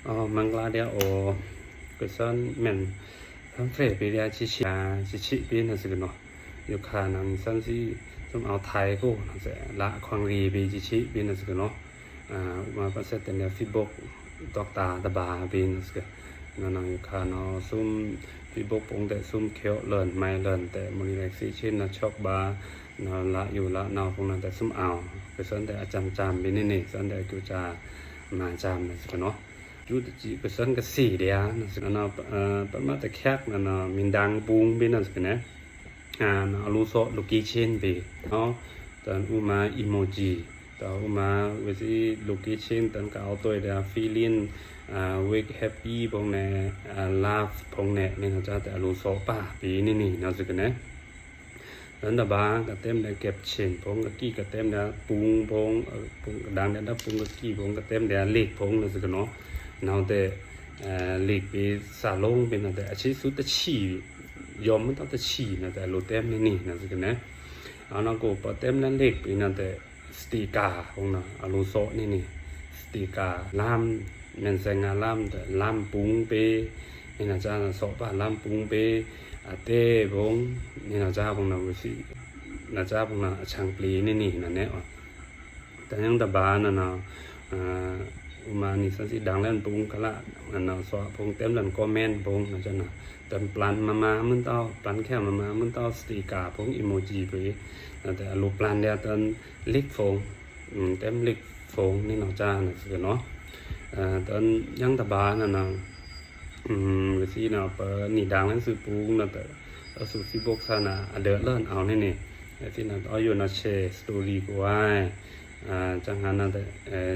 Manglada question men fre pe dia chi pe na sig no yo kha nang san si som ao thai ko na se la khwang ri pe chi pe na sig no ma pa se ten feedback doctor da ba pe na sig na nang yo kha no sum feedback pong te sum kheo learn mai learn te relaxation na chok ba na laอยู่ละนาพงนั้นแต่ซุ่มเอาไปสอนแต่อาจารย์จามไปนี่สอนแต่กูจะมาจามนะสิเนาะยูจีไปสอนก็สี่เดียวนะสิเนาะประมาณแต่แคกนะมินดังปุงไปนั่นสินะนะรู้สอลูกิเชนไปเนาะตอนอุมาอีโมจิตอนอุมาเวทีลูกิเชนตอนก็เอาตัวเดียวฟีลิ่งwake happy พงเนี่ยlaugh พงเนี่ยนี่นะจ๊ะแต่รู้สอป่ะปีนี่นะสินะนั้นแต่บางก็เต็มได้เก็บเช่นพงก็กี้ก็เต็มได้ปุงพงดังได้ปุงก็กี้พงก็เต็มได้เล็กพงนั่นสิกันเนาะนั่นแต่เล็กไปซาลงเป็นนั่นแต่อาชีพสุดแต่ฉี่ยอมมันต้องแต่ฉี่นั่นแต่โลเต็มนี่นั่นสิกันนะเอานั่นก็พอเต็มนั้นเล็กไปนั่นแต่สติกาพงน่ะอารมณ์โซนี่สติกาล่ามเงินแสงงานล่ามแต่ล่ามปุงไปนี่นะจ๊ะโซป่ะล่ามปุงไปเต้พงนี่นะจ๊ะพงนะวิสินะจ๊ะพงนะช่างปลีนี่นั่นเนี่ยแต่ยังตะบานนะอุมานี่สันสิดังเล่นพงกะละนะสอพงเต็มเล่นคอมเมนต์พงนะจ๊ะนะแต่ปลันมามันเต้าปลันแค่มามันเต้าสติกาพงอีโมจิไปแต่ลูกปลันเดียวตอนเล็กพงเต็มเล็กพงนี่นะจ๊ะนะสิเนาะตอนยังตะบานนะวิธีnào per ni dang lan su pung na ta su si box sana ada learn ao ni thì nào ởอยู่na share story của ai chẳng hạn là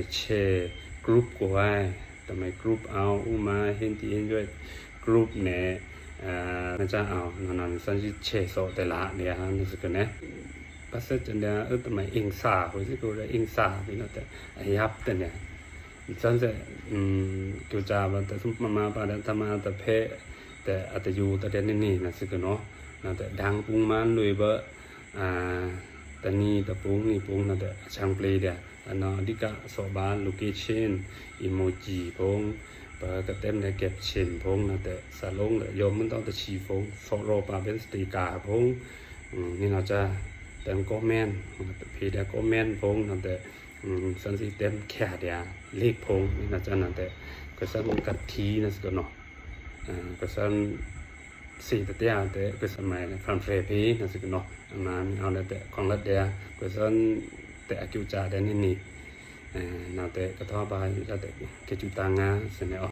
share group của aiแต่ไม่ group เอามาเห็นที่ enjoy group เนี่ยนะจ๊ะเอานั่นสันสิแชร์สอแต่ละเนี่ยฮะนี่สิกันนะปัสสาวะจันเดียแต่ไม่อิงสาคุยสิกูได้อิงสาพี่น้องแต่ยับแต่เนี่ยฉันจะเกี่ยวกับแต่สมมติมาปาแต่มาแต่เพะแต่อาจจะอยู่แต่เด่นนี่นะสิกันเนาะแต่ดังปุงมันเลยเบอแต่นี่แต่ปุงนี่ปุงนะแต่ช่างเปลี่ยนเดียอันนั้นดิกะสอบานโลเคชั่นอีโมจิพงเปิดกระเต็มในเก็บเชนพงนะแต่สาลงเลยยอมมันต้องแต่ชีพงสโรปาเป็นสติกาพงนี่เราจะแต่ก็แม่นพีเดียก็แม่นพงนะแต่สันสิเต็มแค่เดียวเล็กพงนี่นะจ๊ะนั่นแต่ก็สันกัดทีนะสิกันเนาะก็สันสี่ตัวแต่ก็สมัยฟรันเฟรพีนะสิกันเนาะมาเอาแต่ของรัฐเดียก็สันแต่อากิวจ่าเดนนี่นั่นแต่กระทบไปแล้วแต่เกจุตางาเสนอ